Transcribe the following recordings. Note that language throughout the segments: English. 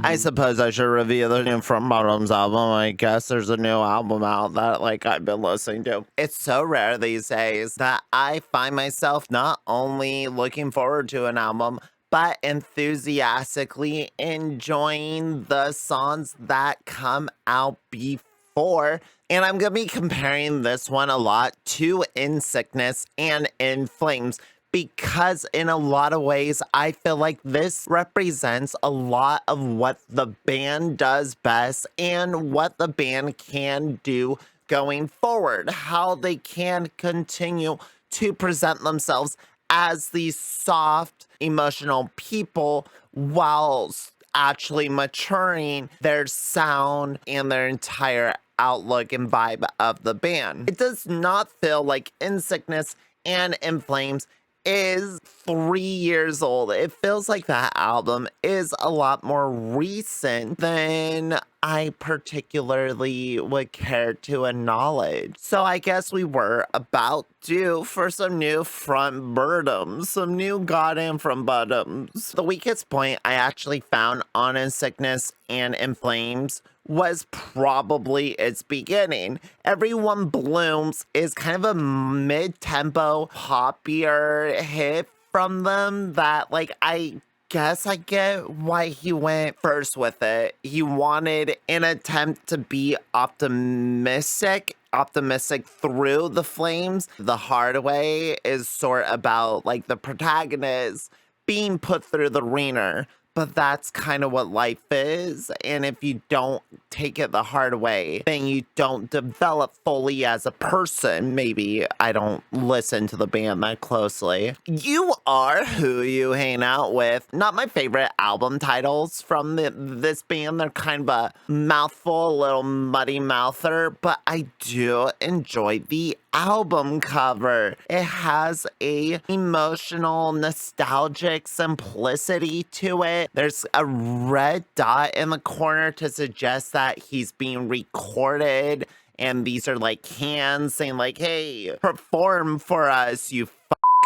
I suppose I should review the new From Bottoms album. I guess there's a new album out that I've been listening to. It's so rare these days that I find myself not only looking forward to an album, but enthusiastically enjoying the songs that come out before. And I'm going to be comparing this one a lot to In Sickness and In Flames, because in a lot of ways, I feel like this represents a lot of what the band does best and what the band can do going forward, how they can continue to present themselves as these soft, emotional people while actually maturing their sound and their entire outlook and vibe of the band. It does not feel like In Sickness and In Flames is 3 years old. It feels like that album is a lot more recent than I particularly would care to acknowledge. So I guess we were about due for some new front bottoms, some new goddamn front bottoms. The weakest point I actually found on In Sickness and In Flames was probably its beginning. Everyone Blooms is kind of a mid-tempo, poppier hit from them that, I guess I get why he went first with it. He wanted an attempt to be optimistic through the flames. The Hard Way is sort about the protagonist being put through the ringer. But that's kind of what life is. And if you don't take it the hard way, then you don't develop fully as a person. Maybe I don't listen to the band that closely. You Are Who You Hang Out With. Not my favorite album titles from this band. They're kind of a mouthful, a little muddy mouther, but I do enjoy the album cover. It has a emotional, nostalgic simplicity to it. There's a red dot in the corner to suggest that he's being recorded, and these are hands saying hey, perform for us, you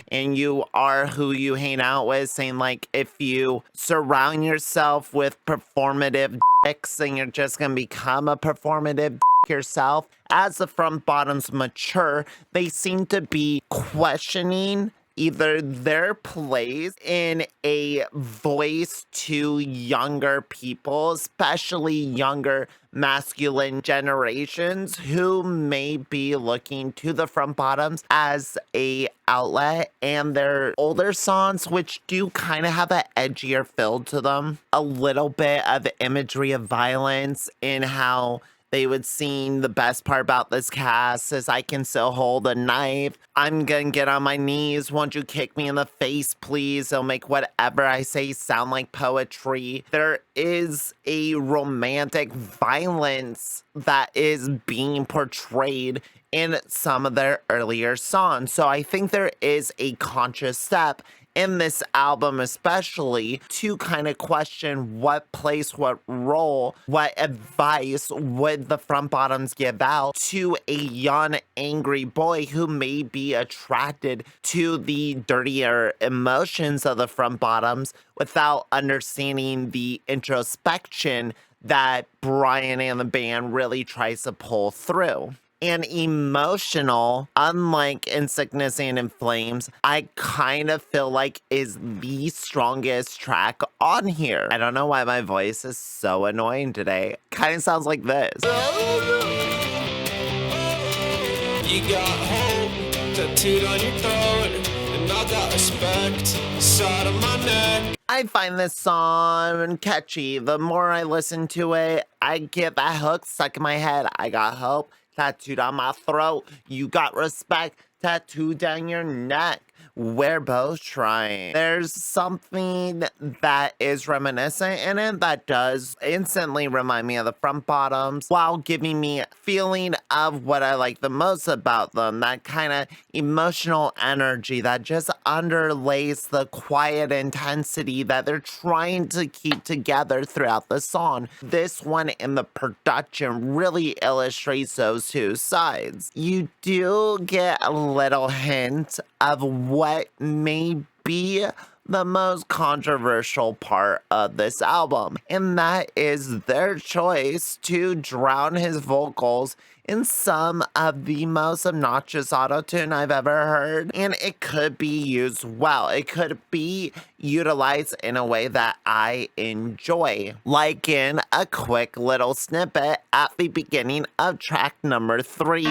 and you are who you hang out with, saying if you surround yourself with performative dicks, then you're just gonna become a performative yourself. As the Front Bottoms mature, they seem to be questioning either their place in a voice to younger people, especially younger masculine generations who may be looking to the Front Bottoms as a outlet, and their older songs, which do kind of have an edgier feel to them, a little bit of imagery of violence in how they would sing the best part about this cast is I can still hold a knife. I'm gonna get on my knees. Won't you kick me in the face, please? It'll make whatever I say sound like poetry. There is a romantic violence that is being portrayed in some of their earlier songs. So I think there is a conscious step in this album especially to kind of question what place, what role, what advice would the Front Bottoms give out to a young, angry boy who may be attracted to the dirtier emotions of the Front Bottoms without understanding the introspection that Brian and the band really tries to pull through. And emotional, unlike In Sickness and In Flames, I kind of feel like is the strongest track on here. I don't know why my voice is so annoying today. Kind of sounds like this. You got hope tattooed on your throat, and I got respect side of my neck. I find this song catchy. The more I listen to it, I get that hook stuck in my head. I got hope tattooed on my throat. You got respect tattooed down your neck. We're both trying. There's something that is reminiscent in it that does instantly remind me of the Front Bottoms while giving me a feeling of what I like the most about them. That kind of emotional energy that just underlays the quiet intensity that they're trying to keep together throughout the song. This one in the production really illustrates those two sides. You do get a little hint of what may be the most controversial part of this album, and that is their choice to drown his vocals in some of the most obnoxious autotune I've ever heard. And it could be used well. It could be utilized in a way that I enjoy. Like in a quick little snippet at the beginning of track number 3.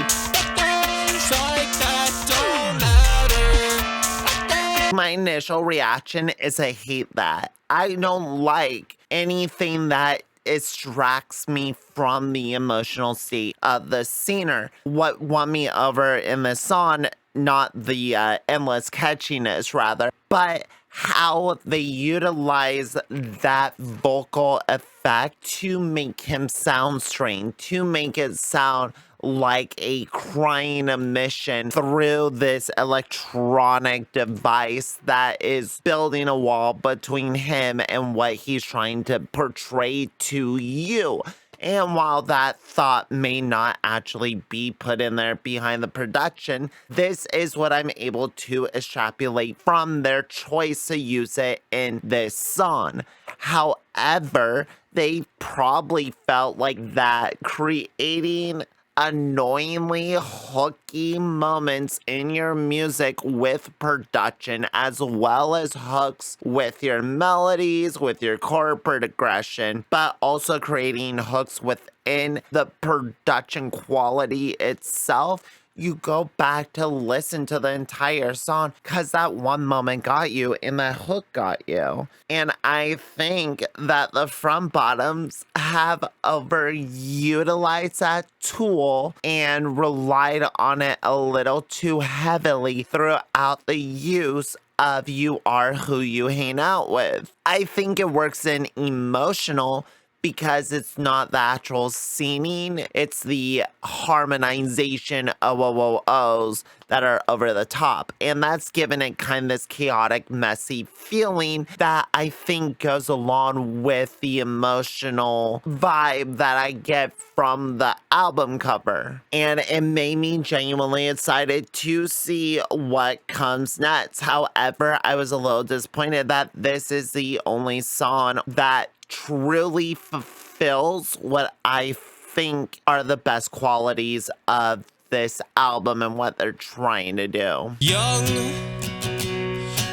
My initial reaction is I hate that. I don't like anything that extracts me from the emotional state of the singer. What won me over in this song, not the endless catchiness rather, but how they utilize that vocal effect to make him sound strange, to make it sound like a crying emission through this electronic device that is building a wall between him and what he's trying to portray to you. And while that thought may not actually be put in there behind the production, this is what I'm able to extrapolate from their choice to use it in this song. However, they probably felt like that creating annoyingly hooky moments in your music with production, as well as hooks with your melodies, with your chord progression, but also creating hooks within the production quality itself. You go back to listen to the entire song because that one moment got you and that hook got you. And I think that the Front Bottoms have overutilized that tool and relied on it a little too heavily throughout the use of You Are Who You Hang Out With. I think it works in emotional because it's not the actual singing, it's the harmonization of O's that are over the top. And that's given it kind of this chaotic, messy feeling that I think goes along with the emotional vibe that I get from the album cover. And it made me genuinely excited to see what comes next. However, I was a little disappointed that this is the only song that truly fulfills what I think are the best qualities of this album and what they're trying to do. Young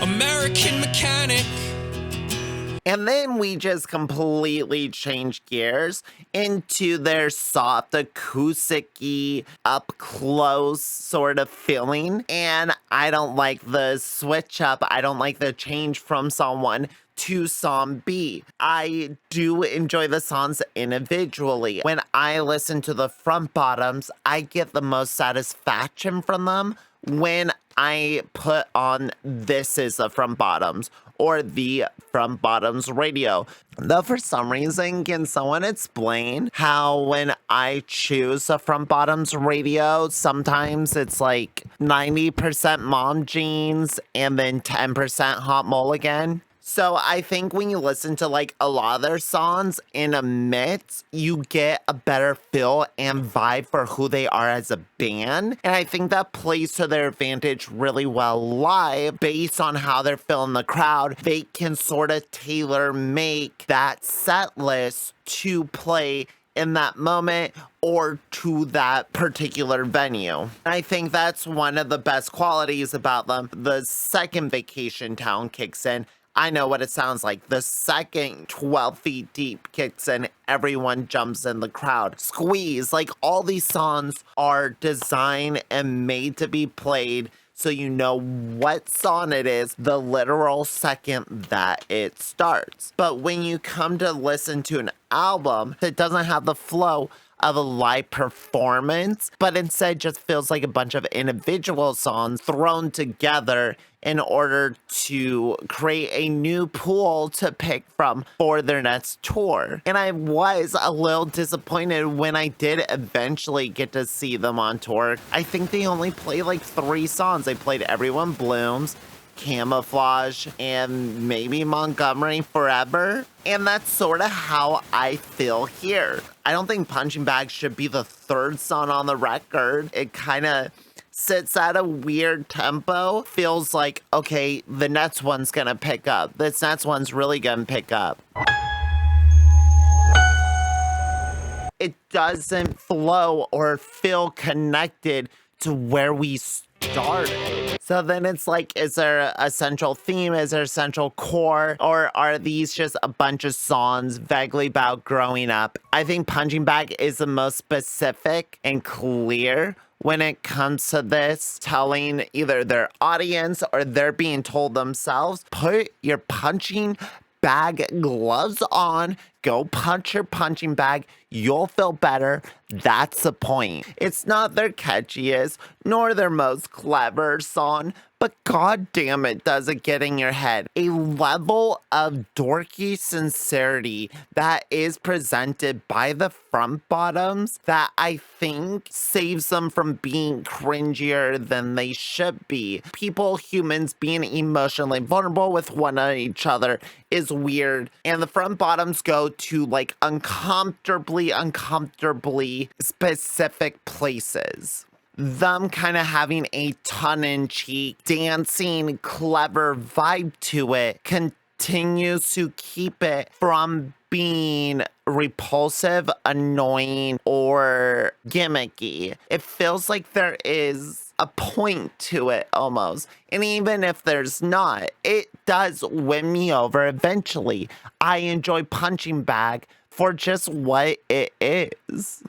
American mechanic. And then we just completely change gears into their soft, acoustic-y, up-close sort of feeling. And I don't like the switch up. I don't like the change from song 1 to song B. I do enjoy the songs individually. When I listen to the Front Bottoms, I get the most satisfaction from them when I put on This Is the Front Bottoms or the Front Bottoms radio. Though for some reason, can someone explain how when I choose the Front Bottoms radio, sometimes it's like 90% Mom Jeans and then 10% Hot Mulligan? So I think when you listen to like a lot of their songs in a mix, you get a better feel and vibe for who they are as a band. And I think that plays to their advantage really well live based on how they're feeling the crowd. They can sort of tailor make that set list to play in that moment or to that particular venue. I think that's one of the best qualities about them. The second Vacation Town kicks in. I know what it sounds like. The second 12 Feet Deep kicks in, everyone jumps in the crowd. Squeeze, like all these songs are designed and made to be played so you know what song it is the literal second that it starts. But when you come to listen to an album that doesn't have the flow of a live performance, but instead just feels like a bunch of individual songs thrown together in order to create a new pool to pick from for their next tour. And I was a little disappointed when I did eventually get to see them on tour. I think they only played like 3 songs. They played Everyone Blooms, Camouflage, and maybe Montgomery Forever. And that's sort of how I feel here. I don't think Punching Bag should be the 3rd song on the record. It kind of sits at a weird tempo, feels like, okay, the next one's gonna pick up. This next one's really gonna pick up. It doesn't flow or feel connected to where we started. So then it's like, is there a central theme? Is there a central core? Or are these just a bunch of songs vaguely about growing up? I think Punching Bag is the most specific and clear when it comes to this, telling either their audience or they're being told themselves, put your punching bag gloves on, go punch your punching bag, you'll feel better. That's the point. It's not their catchiest nor their most clever song, but god damn it, does it get in your head. A level of dorky sincerity that is presented by the Front Bottoms that I think saves them from being cringier than they should be. People, humans being emotionally vulnerable with one another is weird, and the Front Bottoms go to like uncomfortably specific places. Them kind of having a tongue-in-cheek, dancing, clever vibe to it continues to keep it from being repulsive, annoying, or gimmicky. It feels like there is a point to it almost. And even if there's not, it does win me over eventually. I enjoy Punching Bag for just what it is.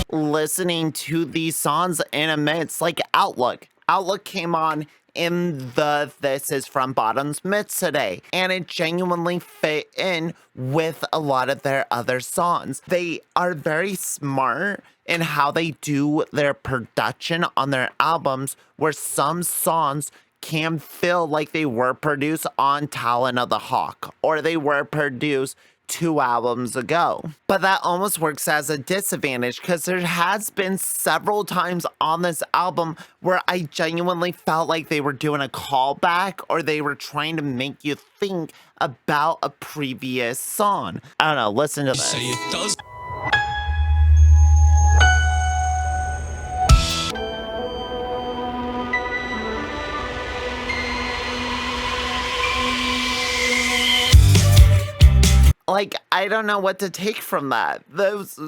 Listening to these songs in a mix, like Outlook. Outlook came on in the This Is Front Bottoms mix today, and it genuinely fit in with a lot of their other songs. They are very smart in how they do their production on their albums, where some songs can feel like they were produced on Talon of the Hawk, or they were produced 2 albums ago. But that almost works as a disadvantage because there has been several times on this album where I genuinely felt like they were doing a callback or they were trying to make you think about a previous song. I don't know, listen to this. Like, I don't know what to take from that. Those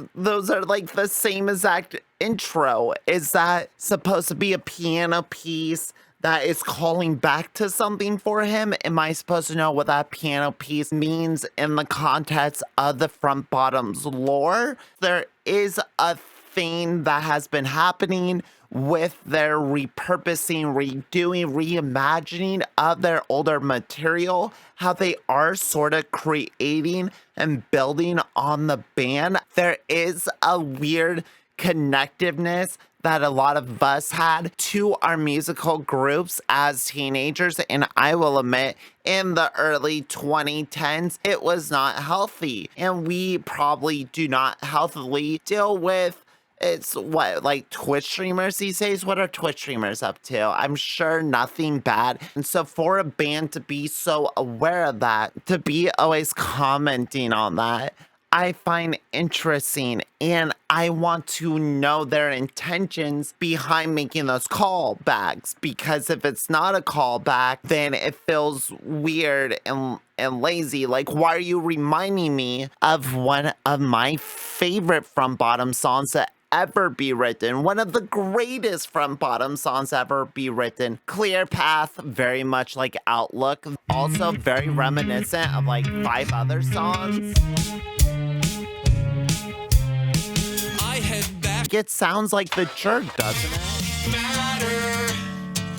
are like the same exact intro. Is that supposed to be a piano piece that is calling back to something for him? Am I supposed to know what that piano piece means in the context of the Front Bottoms lore? There is a thing that has been happening with their repurposing, redoing, reimagining of their older material, how they are sort of creating and building on the band. There is a weird connectiveness that a lot of us had to our musical groups as teenagers, and I will admit, in the early 2010s, it was not healthy, and we probably do not healthily deal with it's what, like Twitch streamers these days? What are Twitch streamers up to? I'm sure nothing bad. And so for a band to be so aware of that, to be always commenting on that, I find interesting, and I want to know their intentions behind making those callbacks, because if it's not a callback, then it feels weird and lazy. Like, why are you reminding me of one of my favorite Front Bottom songs that ever be written, one of the greatest Front Bottom songs ever be written? Clear Path, very much like Outlook, also very reminiscent of like 5 other songs. It sounds like The Jerk, doesn't it? Matter.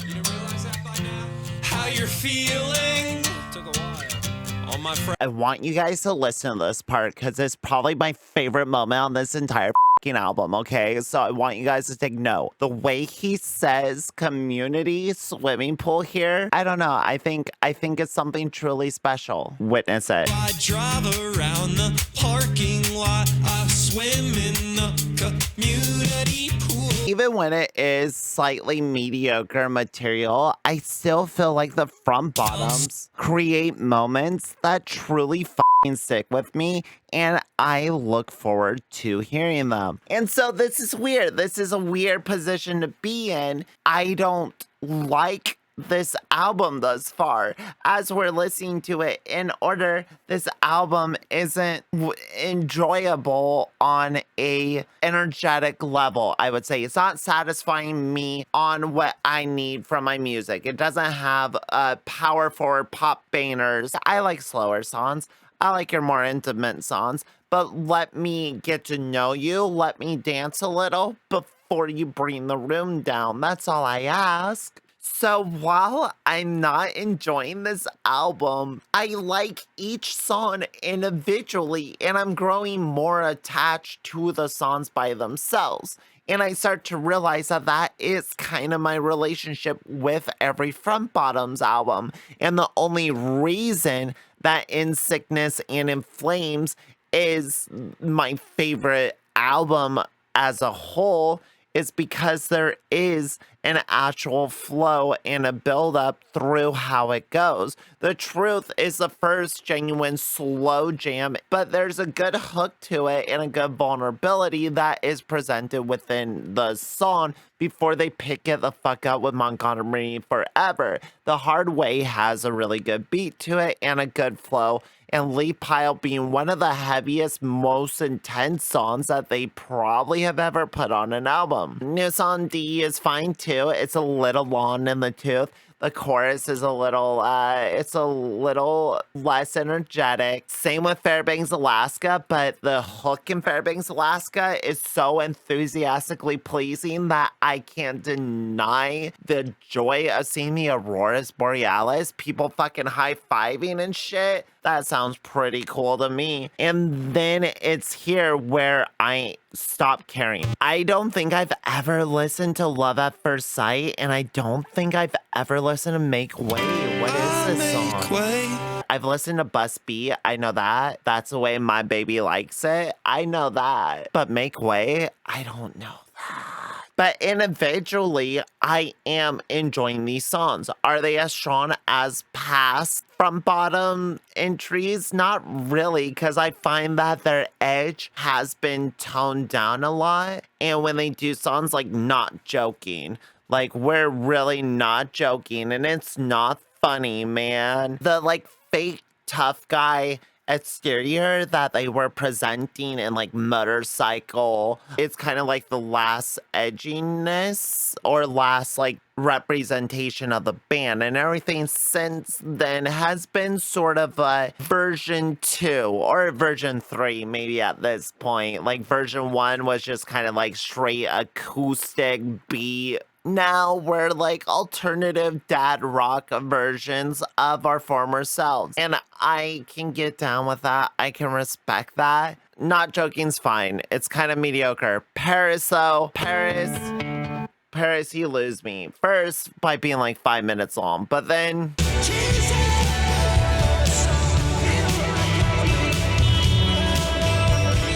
You don't realize that by now? How you're feeling? Took a while. All my friends. I want you guys to listen to this part because it's probably my favorite moment on this entire album, okay? So I want you guys to take note. The way he says community swimming pool here, I don't know. I think it's something truly special. Witness it. I drive around the parking lot. I swim in the community pool. Even when it is slightly mediocre material, I still feel like the Front Bottoms create moments that truly stick with me, and I look forward to hearing them. And so this is weird. This is a weird position to be in. I don't like this album thus far. As we're listening to it in order, this album isn't enjoyable on a energetic level. I would say it's not satisfying me on what I need from my music. It doesn't have power forward pop bangers. I like slower songs. I like your more intimate songs, but let me get to know you. Let me dance a little before you bring the room down. That's all I ask. So while I'm not enjoying this album, I like each song individually, and I'm growing more attached to the songs by themselves. And I start to realize that that is kind of my relationship with every Front Bottoms album. And the only reason that In Sickness and In Flames is my favorite album as a whole is because there is an actual flow and a build up through how it goes. The Truth is the first genuine slow jam, but there's a good hook to it and a good vulnerability that is presented within the song before they pick it the fuck up with Montgomery Forever. The Hard Way has a really good beat to it and a good flow, and Leaf Pile being one of the heaviest, most intense songs that they probably have ever put on an album. New Song D is fine too. It's a little long in the tooth. The chorus is it's a little less energetic. Same with Fairbanks, Alaska, but the hook in Fairbanks, Alaska is so enthusiastically pleasing that I can't deny the joy of seeing the Auroras Borealis, people fucking high-fiving and shit. That sounds pretty cool to me. And then it's here where I stop caring. I don't think I've ever listened to Love at First Sight, and I don't think I've ever listened to Make Way. What is this song? I've listened to Bus B. I know that. That's the way my baby likes it. I know that. But Make Way, I don't know that. But individually, I am enjoying these songs. Are they as strong as past Front Bottom entries? Not really, because I find that their edge has been toned down a lot. And when they do songs like Not Joking, like we're really not joking, and it's not funny, man. The like fake tough guy exterior that they were presenting in like Motorcycle, it's kind of like the last edginess or last like representation of the band, and everything since then has been sort of a version 2 or version 3 maybe at this point. Like version 1 was just kind of like straight acoustic beat. Now we're like alternative dad rock versions of our former selves. And I can get down with that. I can respect that. Not Joking's fine. It's kind of mediocre. Paris though, Paris, you lose me. First by being like 5 minutes long, but then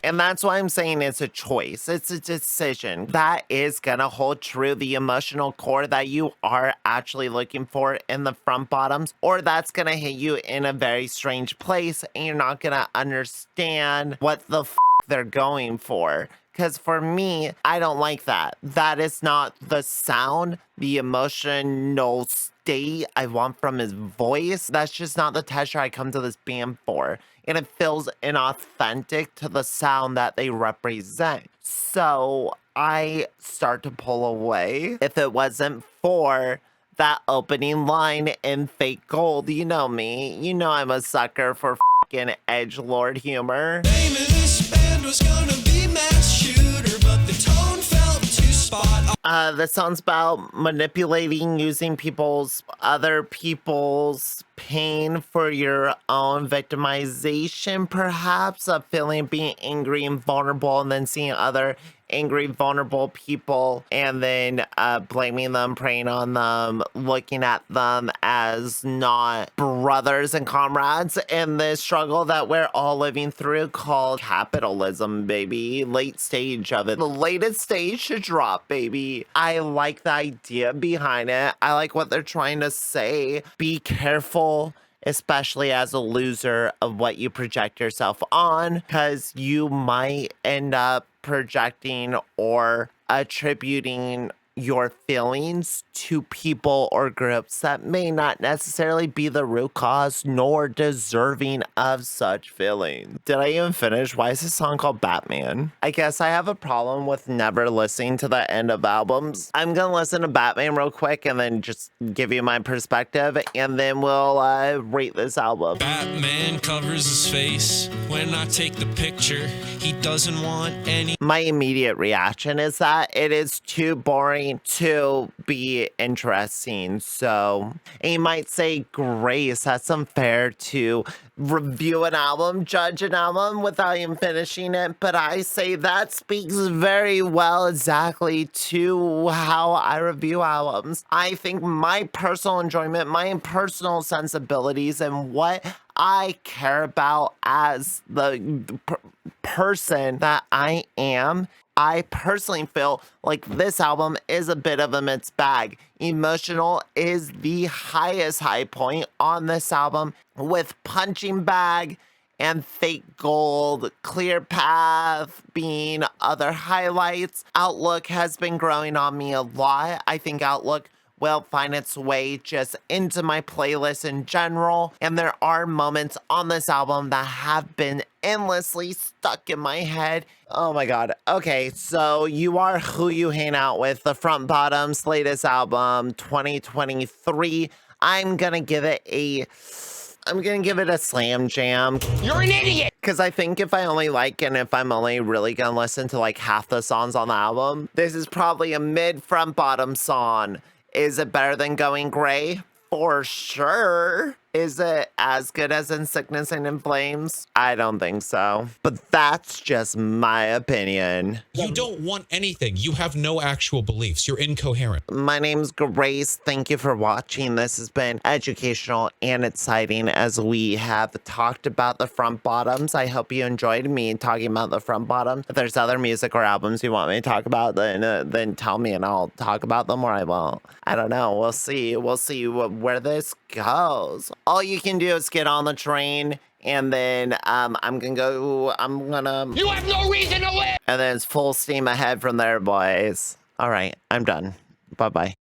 and that's why I'm saying it's a choice. It's a decision that is gonna hold true the emotional core that you are actually looking for in the Front Bottoms, or that's gonna hit you in a very strange place and you're not gonna understand what the they're going for. Because for me, I don't like that. That is not the sound, the emotional state I want from his voice. That's just not the texture I come to this band for. And it feels inauthentic to the sound that they represent. So I start to pull away. If it wasn't for that opening line in Fake Gold, you know me. You know I'm a sucker for fucking edgelord humor. Famous band was gonna be mass shooter, but the tone felt too spot on. The song's about manipulating, using other people's pain for your own victimization, perhaps, of feeling being angry and vulnerable, and then seeing other angry, vulnerable people and then blaming them, preying on them, looking at them as not brothers and comrades in this struggle that we're all living through called capitalism, baby. Late stage of it. The latest stage to drop, baby. I like the idea behind it. I like what they're trying to say. Be careful especially as a loser of what you project yourself on, because you might end up projecting or attributing your feelings to people or groups that may not necessarily be the root cause nor deserving of such feelings. Did I even finish? Why is this song called Batman? I guess I have a problem with never listening to the end of albums. I'm gonna listen to Batman real quick and then just give you my perspective, and then we'll rate this album. Batman covers his face when I take the picture. He doesn't want any. My immediate reaction is that it is too boring to be interesting. So, and you might say, Grace, that's unfair to review an album, judge an album without even finishing it. But I say that speaks very well exactly to how I review albums. I think my personal enjoyment, my personal sensibilities, and what I care about as the person that I am, I personally feel like this album is a bit of a mixed bag. Emotional is the highest high point on this album, with Punching Bag and Fake Gold, Clear Path being other highlights. Outlook has been growing on me a lot. I think Outlook will find its way just into my playlist in general. And there are moments on this album that have been endlessly stuck in my head. Oh my god. Okay, so You Are Who You Hang Out With, the Front Bottoms' latest album, 2023. I'm gonna give it a slam jam. You're an idiot! Because I think if I only like, and if I'm only really gonna listen to like half the songs on the album, this is probably a mid front bottom song. Is it better than Going Gray? For sure. Is it as good as In Sickness and in Flames? I don't think so. But that's just my opinion. You don't want anything. You have no actual beliefs. You're incoherent. My name's Grace. Thank you for watching. This has been educational and exciting as we have talked about the front bottoms. I hope you enjoyed me talking about the front bottom. If there's other music or albums you want me to talk about, then tell me and I'll talk about them, or I won't. I don't know. We'll see. We'll see where this goes. All you can do is get on the train, and then You have no reason to live! and then it's full steam ahead from there, boys. All right, I'm done. Bye-bye.